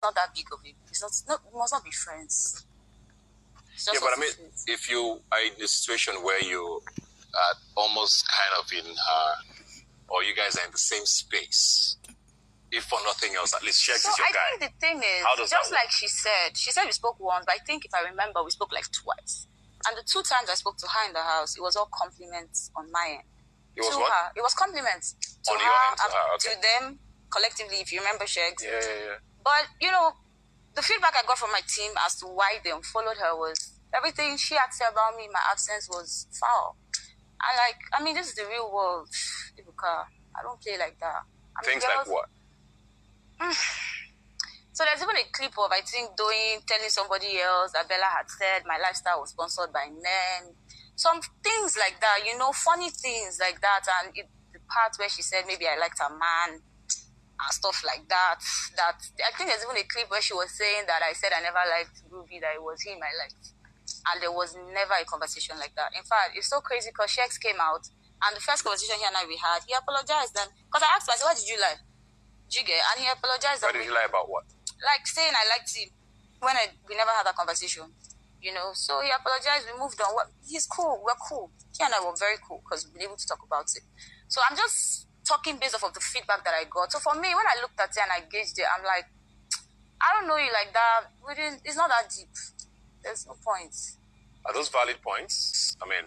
not that big of it. It's not it must not be friends. Yeah, but I mean, if you are in a situation where you are almost kind of in her, or you guys are in the same space, if for nothing else, at least Shex is your guy. I think the thing is, just like she said we spoke once, but I think if I remember, we spoke like twice. And the 2 times I spoke to her in the house, it was all compliments on my end. It was what? Her. It was compliments. On your end to her, okay. To them, collectively, if you remember Shex. Yeah. But, the feedback I got from my team as to why they unfollowed her was everything she had said about me in my absence was foul. And this is the real world, Ibuka. I don't play like that. Things like what? So there's even a clip of, I think, telling somebody else that Bella had said my lifestyle was sponsored by men. Some things like that, funny things like that. And the part where she said maybe I liked a man and stuff like that. I think there's even a clip where she was saying that I said I never liked Ruby, that it was him I liked. And there was never a conversation like that. In fact, it's so crazy because Shex came out, and the first conversation he and I had, he apologized. And because I asked him, I said, what did you lie? Did you get? And he apologized. Why did he lie about what? Like saying I liked him when we never had that conversation. So he apologized. We moved on. He's cool. We're cool. He and I were very cool because we've been able to talk about it. So I'm just talking based off of the feedback that I got. So for me, when I looked at it and I gauged it, I'm like, I don't know you like that. It's not that deep. There's no point. Are those valid points? I mean,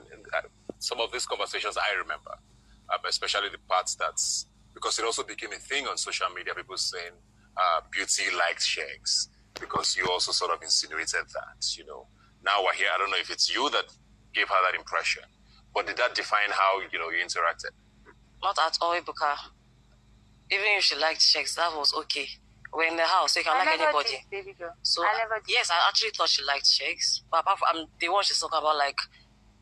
some of these conversations I remember, especially the parts because it also became a thing on social media, people saying Beauty liked Shex because you also sort of insinuated that, Now we're here, I don't know if it's you that gave her that impression, but did that define how, you interacted? Not at all, Ibuka. Even if she liked Shex, that was okay. We're in the house, so you can like anybody. Baby girl. So I never did. Yes, I actually thought she liked Shex, but apart from the one she's talking about, like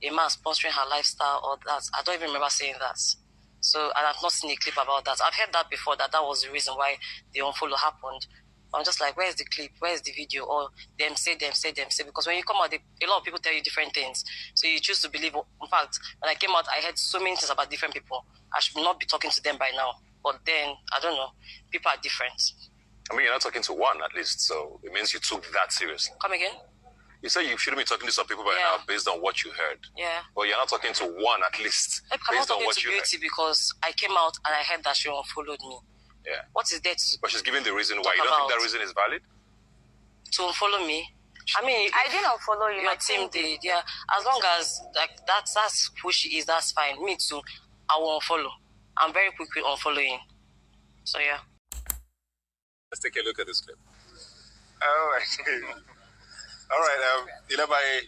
a man sponsoring her lifestyle or that, I don't even remember saying that. So and I've not seen a clip about that. I've heard that before, that was the reason why the unfollow happened. I'm just like, where's the clip? Where's the video? Or them say. Because when you come out, a lot of people tell you different things. So you choose to believe. In fact, when I came out, I heard so many things about different people. I should not be talking to them by now. But then, I don't know. People are different. I mean, you're not talking to one at least, so it means you took that seriously. Come again? You said you shouldn't be talking to some people by now based on what you heard. Yeah. But you're not talking to one at least based on what you heard. I'm not talking to Beauty because I came out and I heard that she unfollowed me. Yeah. What is there to But she's giving the reason why. You don't think that reason is valid? To unfollow me? I mean, I didn't unfollow you. Your team did, yeah. As long as that's who she is, that's fine. Me too. I will unfollow. I'm very quick with unfollowing. So yeah. Let's take a look at this clip. All right. Bbnaija,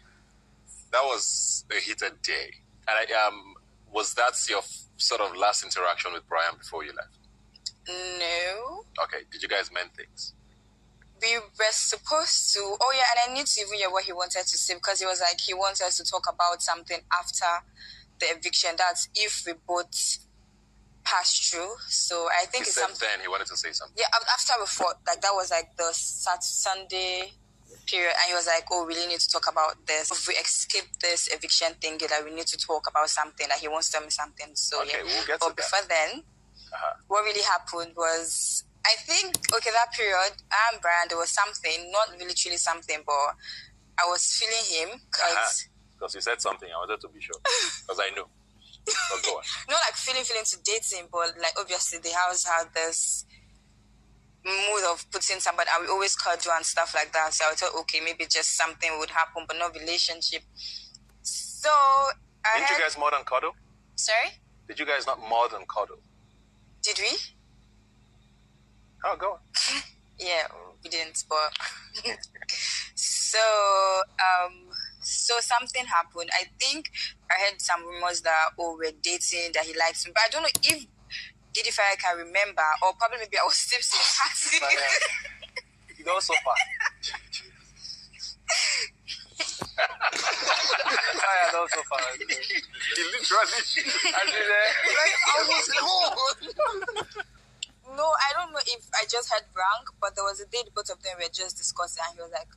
that was a heated day. And was that your sort of last interaction with Brian before you left? No. Okay. Did you guys mend things? We were supposed to. Oh yeah, and I need to even hear what he wanted to say because he was like he wants us to talk about something after the eviction. That's if we both pass through. So I think it's something. Then he wanted to say something. Yeah, after we fought, like that was like the Sunday period, and he was like, "Oh, we really need to talk about this. If we escape this eviction thing, that we need to talk about something. Like he wants to tell me something." So okay, yeah, we'll get but to before then, what really happened was, I think that period, Brian, there was something, not literally something, but I was feeling him because you said something. I wanted to be sure because I know. But go on. Not like feeling to date him, but like obviously the house had this mood of putting somebody, and we always cuddle and stuff like that. So I thought, okay, maybe just something would happen, but no relationship. So didn't you guys more than cuddle? Sorry? Did you guys not more than cuddle? Did we? Oh, go on. Yeah, we didn't, but so something happened. I think I heard some rumors that we're dating, that he likes me, but I don't know if I can remember, or probably maybe I was tipsy and partying. You go so far. I know so far. He literally. I was cold. No, I don't know if I just heard wrong, but there was a day both of them were just discussing, and he was like,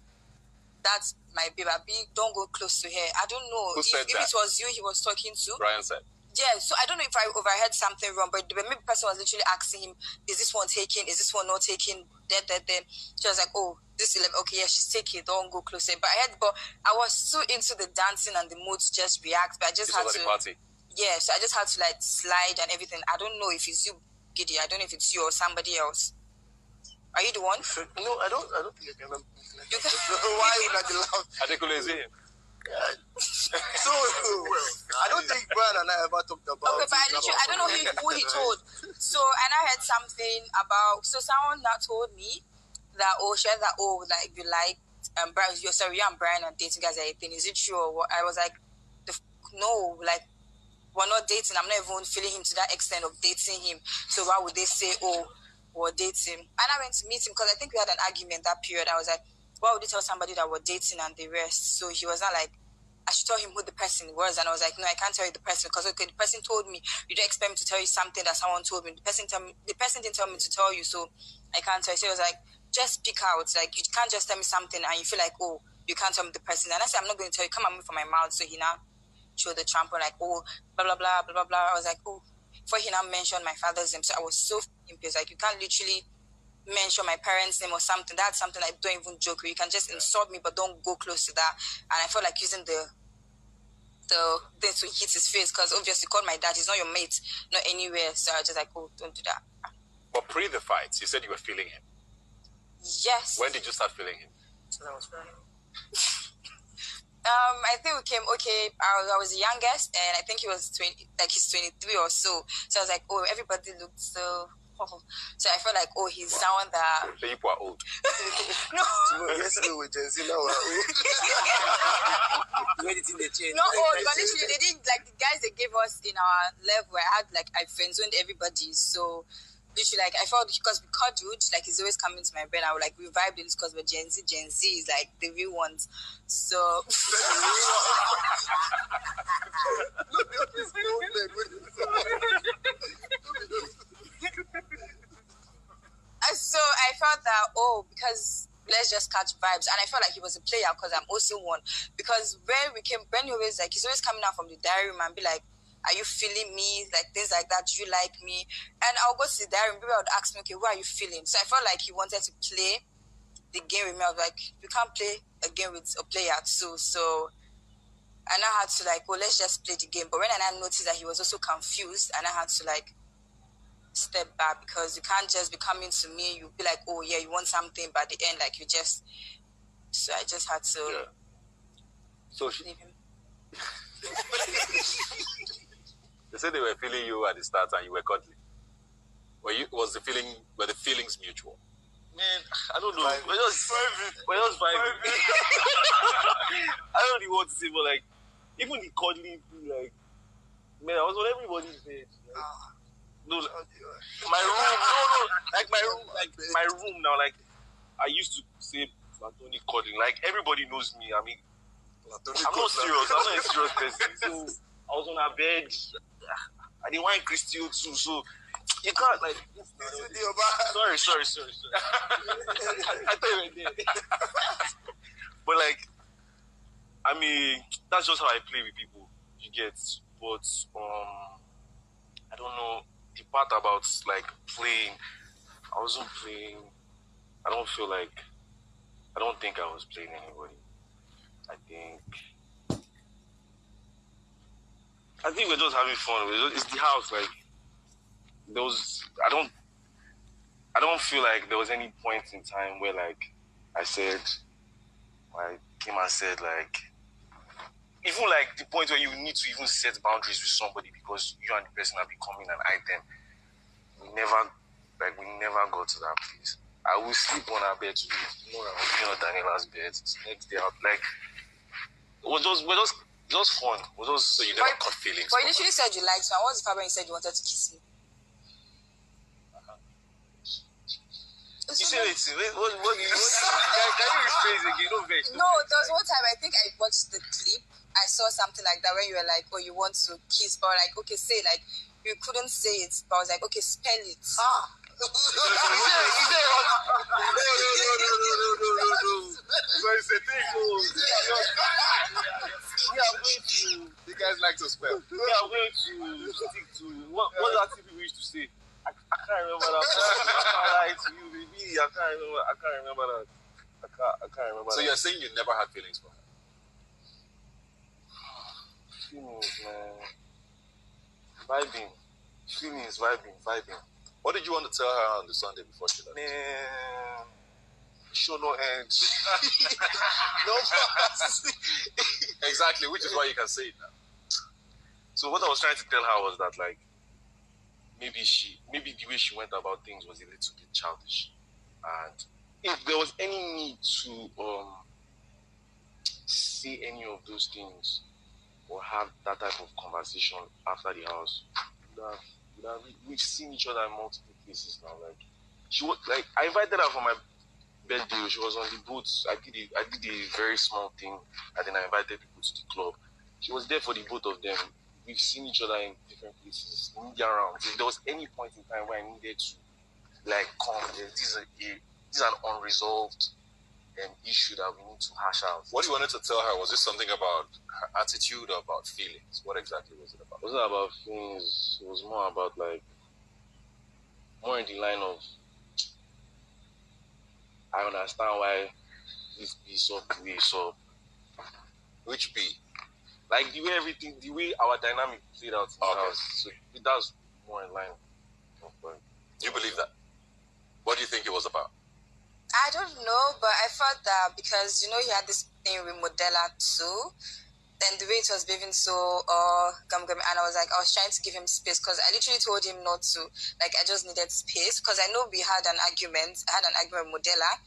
"That's my baby. Don't go close to her." I don't know if it was you he was talking to. Brian said. Yeah, so I don't know if I overheard something wrong, but maybe the person was literally asking him, "Is this one taken? Is this one not taken?" Then she was like, oh, this 11, okay, yeah, she's taking it, don't go closer. But I was so into the dancing and the mood to just react, but I just had to. The party. Yeah, so I just had to like slide and everything. I don't know if it's you, Giddy. I don't know if it's you or somebody else. Are you the one? No, I don't think I can. You can. Why would I laugh? Adekunle is him. So, I don't think Brian and I ever talked about. Okay, but I don't know who he told. So, and I heard something about. So, someone that told me that like you like Brian. You and Brian are dating guys. Anything is it true? Or what? I was like, no, like. We're not dating. I'm not even feeling him to that extent of dating him. So why would they say, oh, we're dating? And I went to meet him because I think we had an argument that period. I was like, why would you tell somebody that we're dating and the rest? So he was not like, I should tell him who the person was. And I was like, no, I can't tell you the person because okay, the person told me. You don't expect me to tell you something that someone told me. The person didn't tell me to tell you, so I can't tell you. So he was like, just speak out. Like, you can't just tell me something and you feel like, oh, you can't tell me the person. And I said, I'm not going to tell you. Come at me from my mouth. So he now showed the trample like, oh, blah, blah, blah, blah, blah, blah. I was like, oh, before he now mentioned my father's name. So I was so impressed. Like, you can't literally mention my parents' name or something. That's something I don't even joke with. You can just insult me, but don't go close to that. And I felt like using the thing to hit his face because obviously called my dad. He's not your mate, not anywhere. So I was just like, oh, don't do that. But pre the fight, you said you were feeling him. Yes. When did you start feeling him? So that was fine. I think we came, okay, I was the youngest, and I think he was 20, like he's 23 or so. So I was like, oh, everybody looked so, so I felt like, oh, he's someone that... The people are old. No. Yesterday with Jensi, now we're old. Anything they change. Not old, but literally they did, like the guys they gave us in our level, I friend-zoned everybody, so... Literally, like, I felt because we cuddled, like, he's always coming to my bed. I would, like, revive this because we're Gen Z. Gen Z is, like, the real ones. So... So, I felt that, oh, because let's just catch vibes. And I felt like he was a player because I'm also one. Because when he always, like, he's always coming out from the diary room and be like, are you feeling me? Like, things like that. Do you like me? And I'll go to the diary and people would ask me, okay, what are you feeling? So I felt like he wanted to play the game with me. I was like, you can't play a game with a player too. So, and I had to like, well, let's just play the game. But when I noticed that he was also confused, and I had to like step back because you can't just be coming to me. You'll be like, oh yeah, you want something, but at the end, like you just, so I just had to So leave him. They said they were feeling you at the start and you were cuddling. Were the feelings mutual? Man, I don't know. We're just vibing. I don't really want to say, but like, even the cuddling, like, man, I was on everybody's bed. Like, no, my room now, like, I used to say Platonic cuddling. Like, everybody knows me. I mean, I'm not serious. I'm not a serious person. So, I was on her bed. I didn't want Christio too, so you can't like. Sorry. I thought you were there. But like, I mean, that's just how I play with people. You get, but I don't know the part about like playing. I wasn't playing. I don't think I was playing anybody. I think we're just having fun. It's the house. Like, I don't feel like there was any point in time where like I came and said like, even like the point where you need to even set boundaries with somebody because you and the person are becoming an item. We never got to that place. I will sleep on our bed today. Tomorrow I will be on Daniela's bed. Next day I'll like, we're just fun. So you never caught feelings. But you literally said you liked me. What was the part when you said you wanted to kiss me? You said it. What can you rephrase again? No, there was one time I think I watched the clip. I saw something like that when you were like, oh, you want to kiss, but like, okay, say it. Like, you couldn't say it, but I was like, okay, spell it. No. So it's a thing. You guys like to spell. I'm going to stick to what's that thing people used to say? I can't remember that. I lied to you, baby. I can't remember that. I can't remember. So that. you're saying you never had feelings for her? Feelings, man. Vibing. Feelings, vibing. What did you want to tell her on the Sunday before she left? Man, show no end. No pass. Exactly, which is why you can say it now. So what I was trying to tell her was that, like, maybe the way she went about things was a little bit childish, and if there was any need to say any of those things or have that type of conversation after the house, we've seen each other in multiple places now. Like, she was like, I invited her for my birthday. She was on the boat. I did a very small thing, and then I invited people to the club. She was there for the both of them. We've seen each other in different places, media rounds. If there was any point in time where I needed to, like, come, this is an unresolved issue that we need to hash out. What you wanted to tell her, was this something about her attitude or about feelings? What exactly was it about? It wasn't about feelings. It was more about, like, more in the line of, I understand why this be so the way it's up. Which B? Like, the way our dynamic played out in the house. So that's more in line. You believe that? What do you think it was about? I don't know, but I felt that because, you know, he had this thing with Modella too, and the way it was behaving so gum, and I was trying to give him space because I literally told him not to. Like, I just needed space because I know we had an argument. I had an argument with Modella,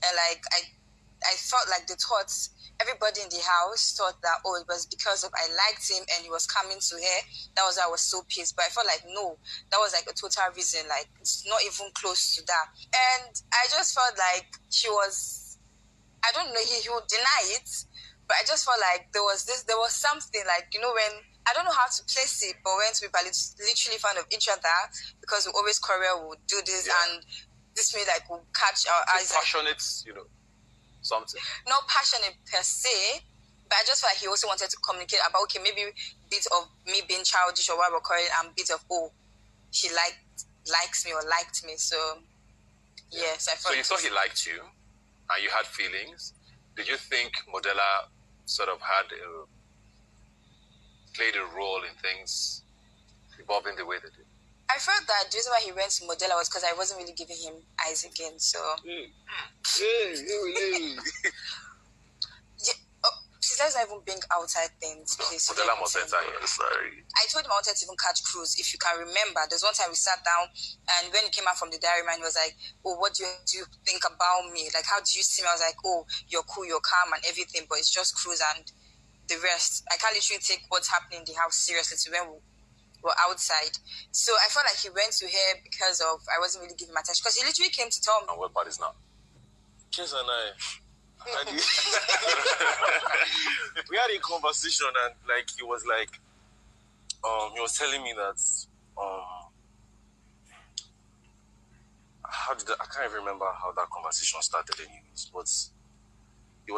and like I felt like the thoughts. Everybody in the house thought that, oh, it was because of I liked him and he was coming to her. That was why I was so pissed. But I felt like, no, that was like a total reason. Like, it's not even close to that. And I just felt like she was, I don't know, he would deny it. But I just felt like there was something like, you know, when, I don't know how to place it, but when people are literally fond of each other because we always quarrel, we would do this, and this made like we'll catch our eyes. Passionate, you know. Something. Not passionate per se, but I just felt like he also wanted to communicate about, okay, maybe bit of me being childish or whatever, and bit of, oh, he likes me or liked me. So yes, I felt. So you thought he liked you, and you had feelings. Did you think Modella sort of played a role in things evolving the way they did? I felt that the reason why he went to Modella was because I wasn't really giving him eyes again. So let's not even bring outside things, please. Modella must enter here. Sorry. I told him I wanted to even catch cruise. If you can remember, there's one time we sat down, and when he came out from the diary, man, he was like, "Oh, what do you think about me? Like, how do you see me?" I was like, "Oh, you're cool, you're calm, and everything, but it's just cruise and the rest. I can't literally take what's happening in the house seriously to when we're outside." So I felt like he went to her because of I wasn't really giving him attention, because he literally came to tell me. And what part is now? Kiss and I. We had a conversation, and like he was telling me that I can't even remember how that conversation started anyways, but he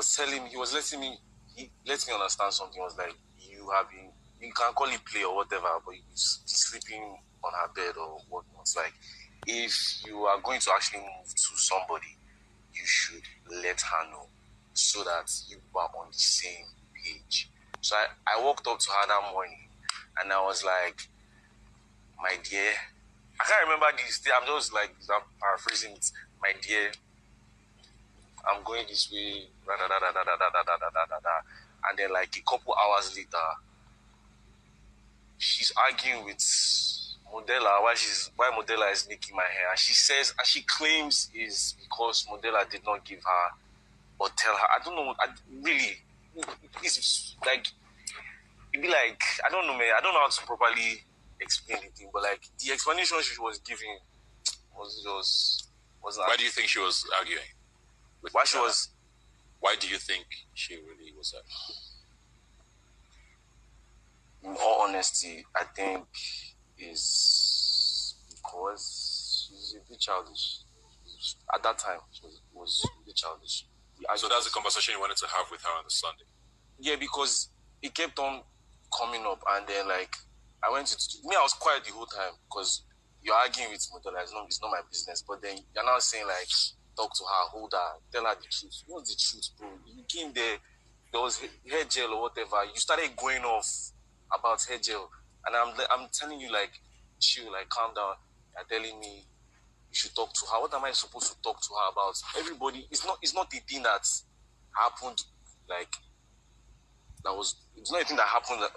let me understand something. It was like, you can call it play or whatever, but you be sleeping on her bed or whatnot. It's like, if you are going to actually move to somebody, you should let her know, so that you are on the same page. So I walked up to her that morning, and I was like, "My dear," I can't remember this day, I'm paraphrasing it. "My dear, I'm going this way, and then like a couple hours later, she's arguing with Modella why Modella is making my hair. And she claims is because Modella did not give her or tell her. I don't know. It's like, it'd be like, I don't know, man. I don't know how to properly explain anything, but like the explanation she was giving was Why do you think she was arguing? Why do you think she really was arguing? In all honesty, I think is because she's a bit childish. At that time, she was a bit childish. So that's the conversation you wanted to have with her on the Sunday? Yeah, because it kept on coming up, and then like I was quiet the whole time because you're arguing with Modella, it's not my business. But then you're now saying like, talk to her, hold her, tell her the truth. What's the truth, bro? You came there was hair gel or whatever. You started going off about hair gel, and I'm telling you like, chill, like calm down. You're telling me you should talk to her. What am I supposed to talk to her about? Everybody, it's not a thing that happened like it's not a thing that happened. I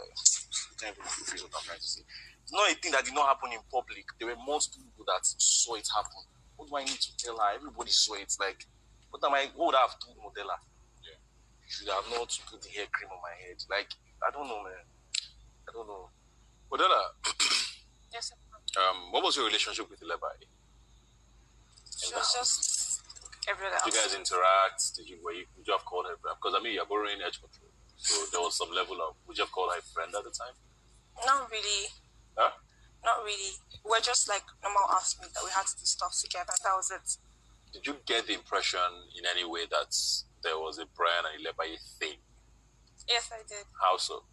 can't even rephrase what I'm trying to say. It's not a thing that did not happen in public. There were multiple people that saw it happen. What do I need to tell her? Everybody saw it. Like, what would I have told Modella? Yeah. You should have not put the hair cream on my head. Like, I don't know, man. I don't know. Modella. Yes, sir. What was your relationship with Lebai? She was just everyone else. Did you guys interact? Would you have called her? Because I mean, you're borrowing edge control. So there was some level of, would you have called her a friend at the time? Not really. Huh? Not really. We're just like normal housemates that we had to do stuff together. That was it. Did you get the impression in any way that there was a Brian and Lebai thing? Yes, I did. How so?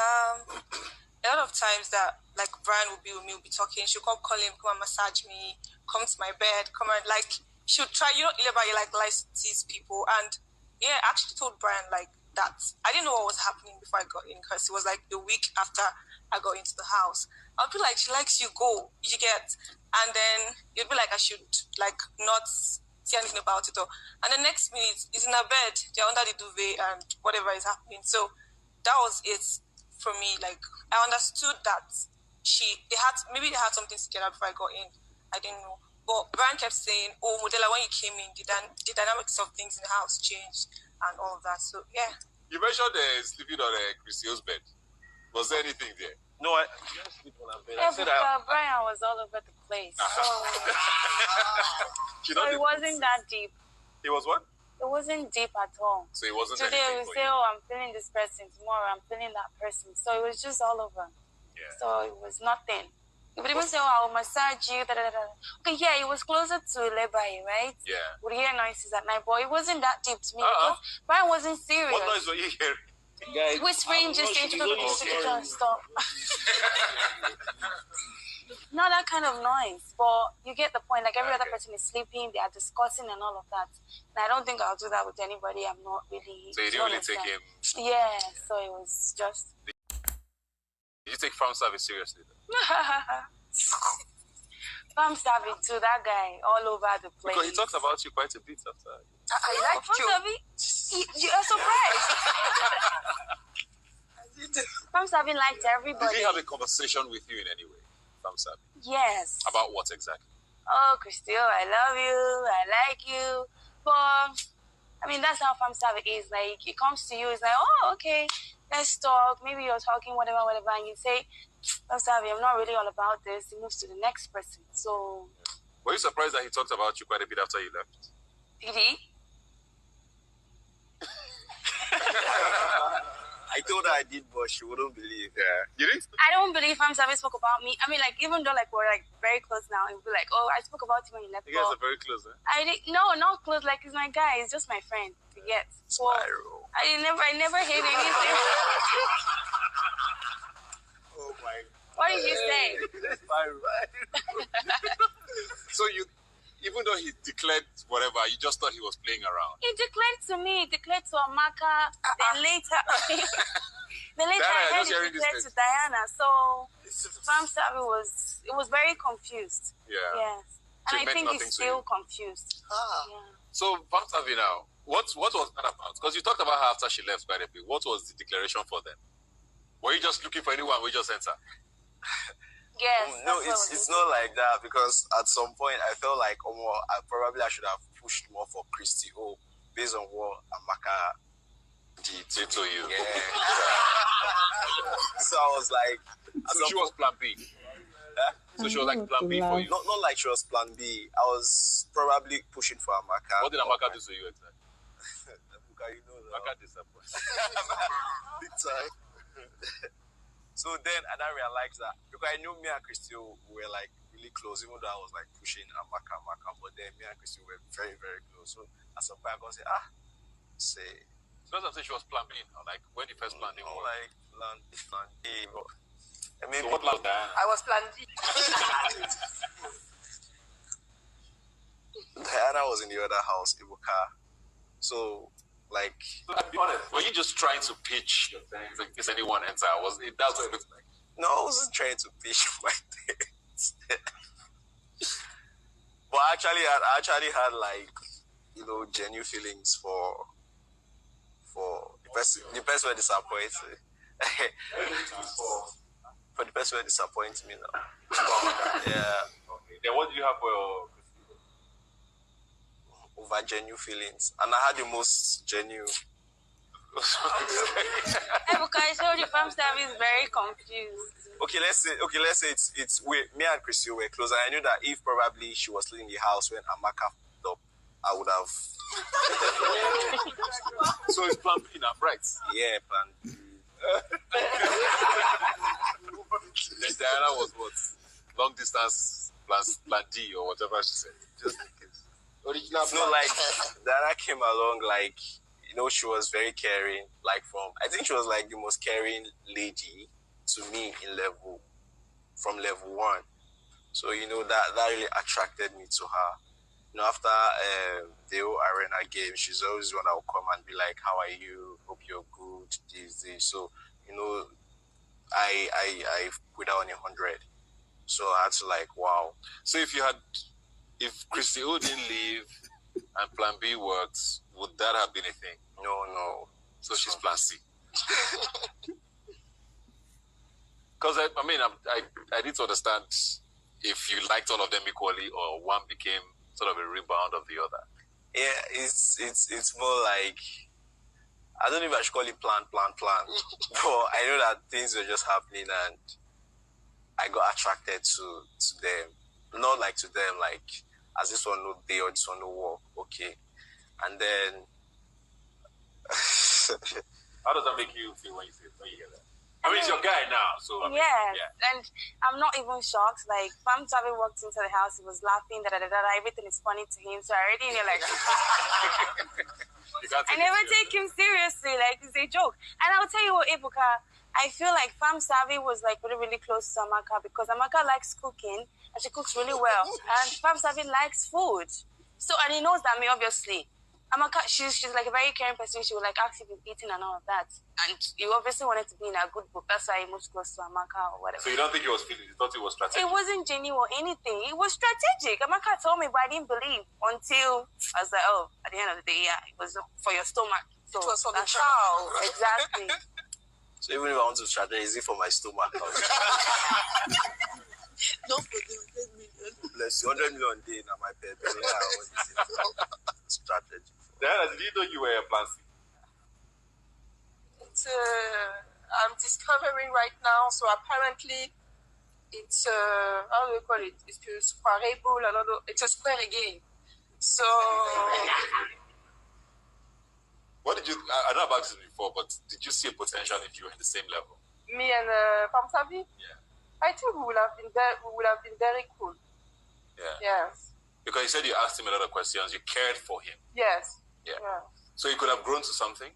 A lot of times that like Brian would be with me, we'll be talking, she'll call him, come and massage me, come to my bed, come and like she'll try, Lebai like likes to tease people. And yeah, I actually told Brian like that I didn't know what was happening before I got in, because it was like the week after I got into the house. I'll be like, she likes you, go, you get. And then it'd be like I should like not say anything about it. And the next minute, he's in her bed, they're under the duvet and whatever is happening. So that was it for me. Like, I understood that they had something together before I got in. I didn't know. But Brian kept saying, oh, Modella, when you came in, the dynamics of things in the house changed and all of that. So, yeah. You mentioned sleeping on Christio's bed. Was there anything there? No, I didn't sleep on her bed. Yeah, but Brian was all over the place. So it wasn't that deep. It was what? It wasn't deep at all. So it wasn't Today anything we for say, you. oh, I'm feeling this person. Tomorrow I'm feeling that person. So it was just all over. Yeah. So it was nothing. You would even say, oh, I'll massage you. Da, da, da. Okay, yeah, it was closer to Lebai, right? Yeah. Would hear noises at night, but it wasn't that deep to me because Brian wasn't serious. What noise were you hearing? Guys, Whispering, just saying, stop. Not that kind of noise, but you get the point. Like every other person is sleeping, they are discussing and all of that. And I don't think I'll do that with anybody. I'm not really. So you didn't really take him? Yeah, so it was just. Did you take farm service seriously? Farm service too, that guy all over the place. Because he talked about you quite a bit after. I liked you. You're surprised. Farm service liked everybody. Did he have a conversation with you in any way? Farm service? Yes. About what exactly? Oh, Christio, I love you. I like you. But, I mean, that's how farm service is. Like, it comes to you, it's like, oh, okay, let's talk. Maybe you're talking, whatever, and you say, farm service, I'm not really all about this. It moves to the next person. So. Were you surprised that he talked about you quite a bit after you left? Did he? I told her I did, but she wouldn't believe. Yeah. You did? I don't believe farm service spoke about me. I mean, like, even though, like, we're, like, very close now, it would be like, oh, I spoke about you when you left. You guys are very close, eh? No, not close. Like, he's my guy. He's just my friend. Yes. So, I never hate anything. Oh my. What did you say? So even though he declared whatever, you just thought he was playing around. He declared to me, declared to Amaka, then later, Diana, I just hearing this declared to thing. Diana. So, Farm Service was very confused. Yeah. Yes. So And it I meant think nothing he's to still you. confused. Yeah. So, Famsavi now, what was that about? Because you talked about her after she left quite a bit. What was the declaration for them? Were you just looking for anyone we just enter? Yes. No, that's what it's we not like that, because at some point I felt like I should have pushed more for Christy. Oh, based on what Amaka did to you. Yeah. So I was like, So she was plan B. So she was like plan B for you. not like she was plan B. I was probably pushing for Amaka. What did Amaka do to you exactly? Amaka, you know that. Amaka disappointed. Big time. So then I realized that, because I knew me and Christy were like really close, even though I was like pushing Amaka, but then me and Christy were very, very close. So at some point I go say, say. So that's what I'm saying, she was plan B. Like when the first plan was. Like plan A. I mean, So what was that? I was plan B. Diana was in the other house, Ibuka. So, like... I'll be honest, were you just trying to pitch your things in case anyone enter? That's what it looked like? No, I wasn't trying to pitch my things. But I actually had like, you know, genuine feelings for the person who disappointed. For the person who disappoints me now. Yeah. Okay. Then what do you have for your... Over genuine feelings, and I had the most genuine. Ebuka, I told you, farm staff is very confused. Okay, let's say it's me and Chrissy were close, and I knew that if probably she was still in the house when Amaka f***ed up, I would have. So it's plan B now, right? Yeah, plan B. Then Diana was what? Long distance plan D or whatever she said. Just in case. Original. No, like Diana came along, like, you know, she was very caring. Like I think she was like the most caring lady to me from level 1. So, you know, that really attracted me to her. You know, after the whole arena game, she's always one that will come and be like, "How are you? Hope you're good." This. So, you know, I put her on 100. So I had to like, wow. So if Chrissy O didn't leave and plan B worked, would that have been a thing? No. So she's plan C. Because I need to understand if you liked all of them equally or one became sort of a rebound of the other. Yeah, it's more like, I don't know if I should call it plan. But I know that things were just happening and I got attracted to them. Not like to them, like, as this one no day or this one no work, okay. And then... How does that make you feel when you hear that? I mean, it's your guy now, so... Yeah, and I'm not even shocked. Like, Pam Tavi walked into the house, he was laughing, everything is funny to him, so I already knew, like... I never take him seriously, like, it's a joke. And I'll tell you what, Ebuka, I feel like Fam Savi was like really, really close to Amaka because Amaka likes cooking and she cooks really well. And Fam Savi likes food. So, and he knows that me, obviously. Amaka, she's like a very caring person. She would like ask if you've eaten and all of that. And you obviously wanted to be in a good book. That's why he moved close to Amaka or whatever. So you don't think it was feeling? You thought it was strategic? It wasn't genuine or anything. It was strategic. Amaka told me, but I didn't believe until I was like, oh, at the end of the day, yeah, it was for your stomach. So it was for the child. Exactly. So even if I want to strategize, is it for my stomach? No, for the 100 million. Bless you, 100 million day now, my pet. Strategy. Diana, did you know you were a plan C? I'm discovering right now, so apparently it's how do we call it? It's a squareable, it's a square again. So what did you? I know about this before, but did you see a potential if you were in the same level? Me and Pam Savi? Yeah. I think we would have been very cool. Yeah. Yes. Because you said you asked him a lot of questions, you cared for him. Yes. Yeah. Yeah. So you could have grown to something?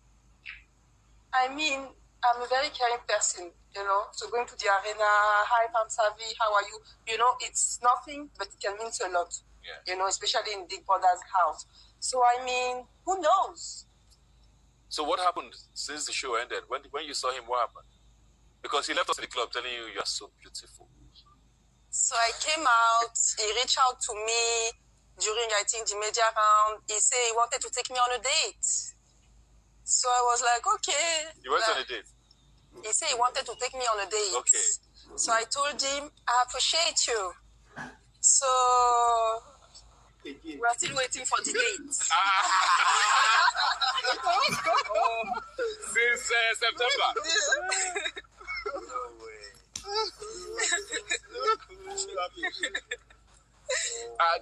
I mean, I'm a very caring person, you know. So going to the arena, hi Pam Savi, how are you? You know, it's nothing, but it can mean a lot. Yeah. You know, especially in Big Brother's house. So I mean, who knows? So what happened since the show ended? When you saw him, what happened? Because he left us in the club telling you are so beautiful. So I came out, he reached out to me during, I think, the media round. He said he wanted to take me on a date. So I was like, okay. You went on a date? He said he wanted to take me on a date. Okay. So I told him, I appreciate you. So we're still waiting for the date. Since September? No way.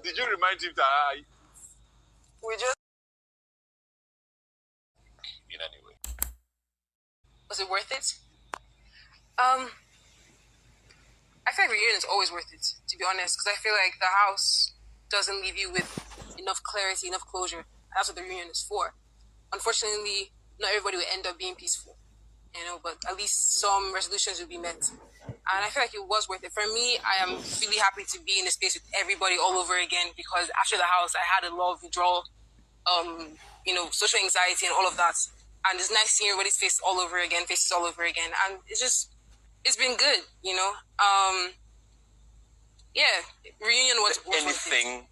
Did you remind him that We just... in any way? Was it worth it? I feel like reunion is always worth it, to be honest, because I feel like the house doesn't leave you with enough clarity, enough closure. That's what the reunion is for. Unfortunately, not everybody will end up being peaceful, you know, but at least some resolutions will be met. And I feel like it was worth it. For me, I am really happy to be in a space with everybody all over again, because after the house, I had a lot of withdrawal, social anxiety and all of that. And it's nice seeing everybody's faces all over again. And it's been good, reunion was anything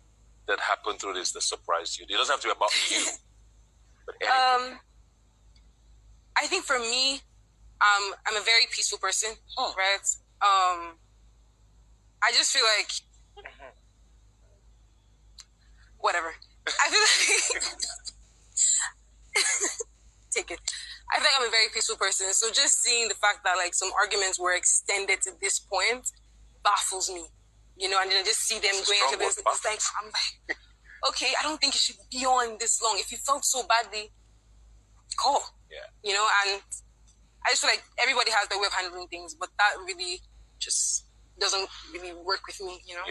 that happened through this that surprised you? It doesn't have to be about you, but anything. I think for me, I'm a very peaceful person, right? I just feel like whatever. I feel like take it. I think I'm a very peaceful person, so just seeing the fact that like some arguments were extended to this point baffles me, and then I just see them going into this. It's like I'm like, okay, I don't think it should be on this long. If you felt so badly, call. Yeah. And I just feel like everybody has their way of handling things, but that really just doesn't really work with me, Yeah.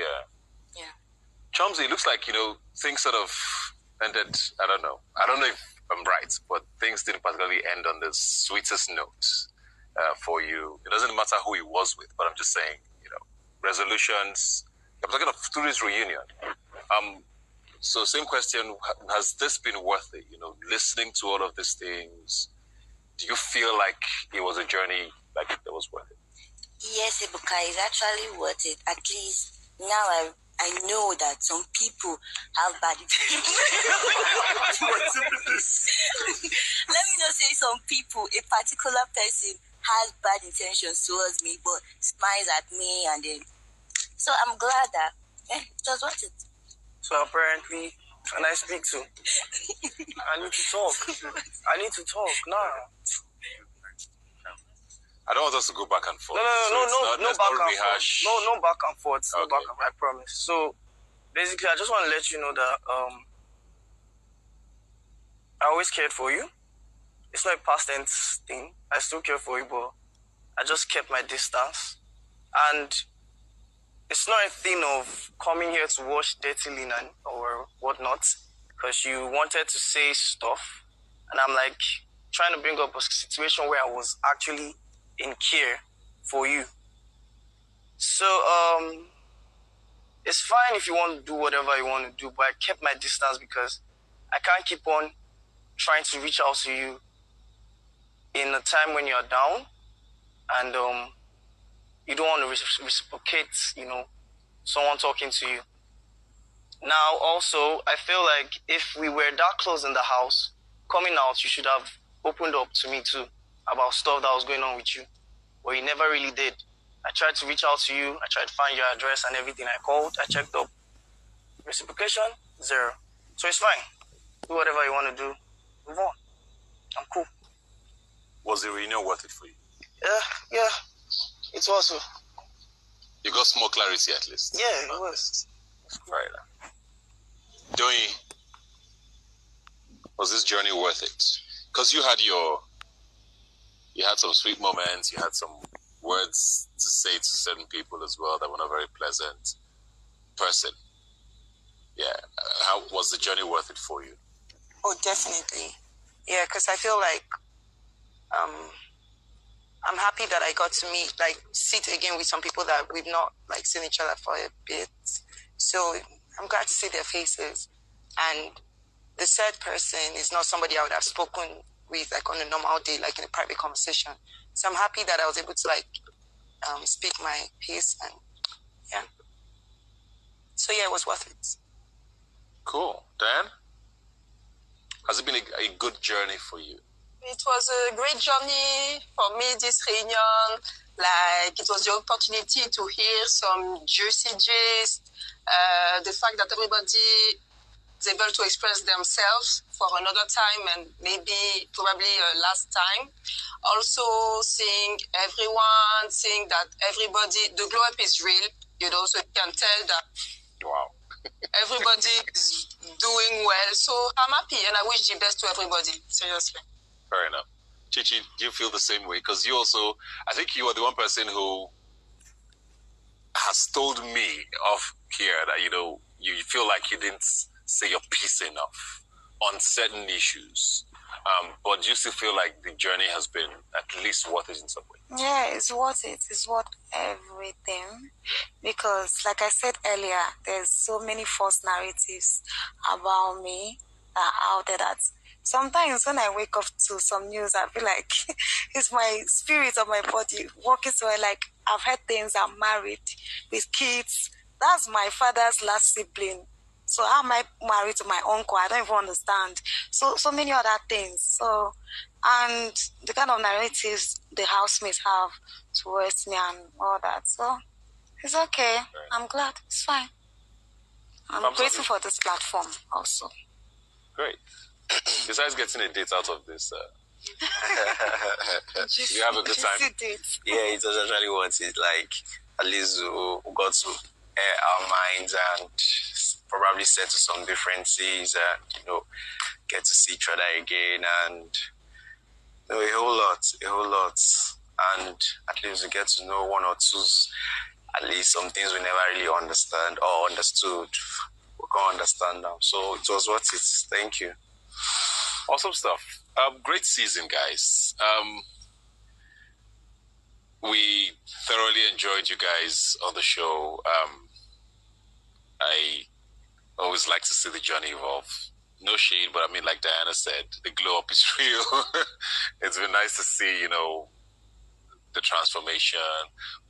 Yeah. Chomsy, it looks like, things sort of ended, I don't know if I'm right, but things didn't particularly end on the sweetest note for you. It doesn't matter who he was with, but I'm just saying, resolutions. I'm talking of through this reunion. So same question, has this been worth it? Listening to all of these things, do you feel like it was a journey like that was worth it? Yes, Ebuka, it's actually worth it. At least now I know that some people have bad intentions. Let me not say some people, a particular person has bad intentions towards me, but smiles at me, and then so I'm glad that it was worth it. So apparently, and I speak to. I need to talk now. I don't want us to go back and forth. No back and forth. No back and forth. Okay. No back and forth, I promise. So basically, I just want to let you know that I always cared for you. It's not a past tense thing. I still care for you, but I just kept my distance. And it's not a thing of coming here to wash dirty linen or whatnot, because you wanted to say stuff, and I'm like trying to bring up a situation where I was actually in care for you. So it's fine if you want to do whatever you want to do, but I kept my distance because I can't keep on trying to reach out to you in a time when you're down, and you don't want to reciprocate, someone talking to you. Now, also, I feel like if we were that close in the house, coming out, you should have opened up to me too about stuff that was going on with you. But you never really did. I tried to reach out to you. I tried to find your address and everything. I called. I checked up. Reciprocation, 0. So it's fine. Do whatever you want to do. Move on. I'm cool. Was the reunion worth it for you? Yeah. It was. You got some more clarity at least? Yeah, it was. Fair enough. Doyi, was this journey worth it? Because you had some sweet moments, you had some words to say to certain people as well that were not very pleasant. Person. Yeah. How was the journey worth it for you? Oh, definitely. Yeah, because I feel like I'm happy that I got to sit again with some people that we've not seen each other for a bit. So I'm glad to see their faces. And the said person is not somebody I would have spoken with on a normal day, in a private conversation. So I'm happy that I was able to speak my piece, and yeah. So yeah, it was worth it. Cool. Dan? Has it been a good journey for you? It was a great journey for me, this reunion. It was the opportunity to hear some juicy gist, the fact that everybody is able to express themselves for another time, and probably last time. Also seeing that everybody, the glow up is real, so you can tell that Wow. everybody is doing well. So I'm happy, and I wish the best to everybody, seriously. Fair enough. Chichi, do you feel the same way? Because you also, I think you are the one person who has told me off here that, you feel like you didn't say your piece enough on certain issues. But do you still feel like the journey has been at least worth it in some way? Yeah, it's worth it. It's worth everything. Because, like I said earlier, there's so many false narratives about me that are out there that sometimes when I wake up to some news, I feel like it's my spirit of my body walking somewhere. Like, I've heard things, I'm married with kids. That's my father's last sibling. So how am I married to my uncle? I don't even understand. So many other things. So, and the kind of narratives the housemates have towards me and all that. So it's okay. I'm glad. It's fine. I'm grateful for this platform also. Great. Besides getting a date out of this, you have a good time? Yeah, it was actually worth it. Like, at least we got to air our minds and probably settle some differences and, you know, get to see each other again and, you know, a whole lot. And at least we get to know one or two, at least some things we never really understand or understood. We can't understand now. So it was worth it. Thank you. Awesome stuff. Great season, guys. We thoroughly enjoyed you guys on the show. I always like to see the journey evolve. No shade, but I mean, like Diana said, the glow up is real. It's been nice to see, you know, the transformation,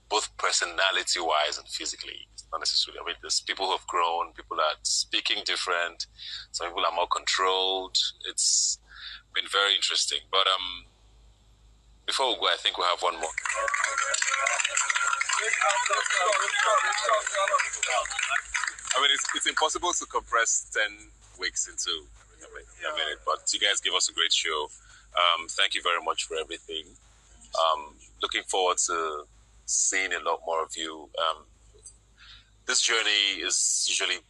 both personality-wise and physically. Not necessarily. I mean, there's people who have grown, people that are speaking different, some people are more controlled. It's been very interesting. But before we go, I think we have one more. I mean, it's impossible to compress 10 weeks into a minute, but you guys give us a great show. Thank you very much for everything. Looking forward to seeing a lot more of you. This journey is usually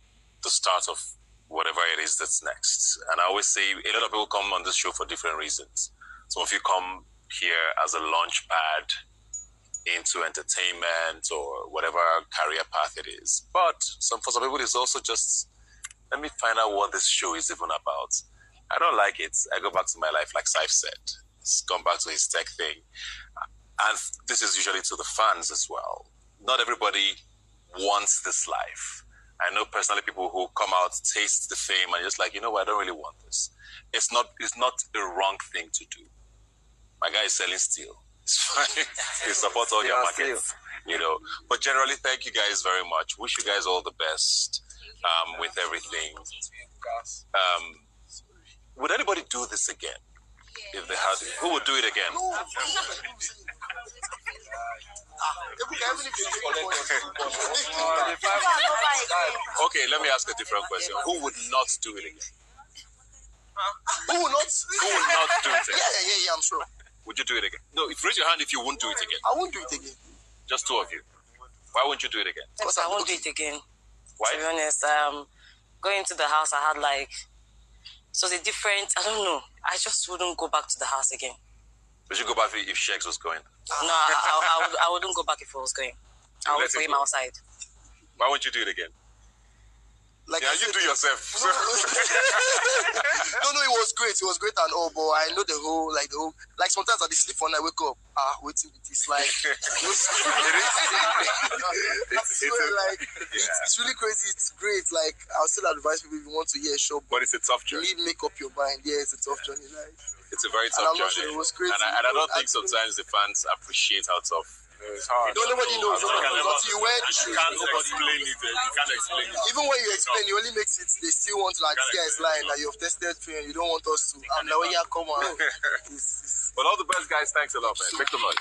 the start of whatever it is that's next. And I always say a lot of people come on this show for different reasons. Some of you come here as a launch pad into entertainment or whatever career path it is. But for some people, it's also just, let me find out what this show is even about. I don't like it. I go back to my life, like Saif said. He's gone back to his tech thing. And this is usually to the fans as well. Not everybody wants this life. I know personally people who come out, taste the fame, and just like, you know what, I don't really want this. It's not a wrong thing to do. My guy is selling steel. It's fine. He supports all your markets, you know. But generally, thank you guys very much. Wish you guys all the best with everything. Would anybody do this again? If they had it? Who would do it again? Okay, let me ask a different question. Who would not do it again? Who would not? Who would not do it again? Yeah, I'm sure. Would you do it again? No, raise your hand if you wouldn't do it again. I won't do it again. Just two of you. Why won't you do it again? Because I won't do it again. Why? To be honest, going to the house, I had like, so the different, I don't know. I just wouldn't go back to the house again. Would you go back if Shex was going? No, I wouldn't go back if it was going. I would put him outside. Why won't you do it again? Like yeah, you do yourself. No, it was great. It was great and all, but I know the whole, like sometimes I sleep when I wake up. Waiting with this, like, it's really crazy. It's great. Like, I'll still advise people if you want to hear a show. But it's a tough journey. You need to make up your mind. Yeah, it's a tough journey. Like, it's a very tough journey. Sure it was crazy. And I don't think sometimes the fans appreciate how tough. It's hard. Nobody knows. You can't explain it. You can't explain it. Even when you explain, you only makes it. They still want to, like, this guy is lying. That you've tested for and you don't want us to. I'm like, well, yeah, come on. Well, all the best, guys. Thanks a lot, man. Make the money.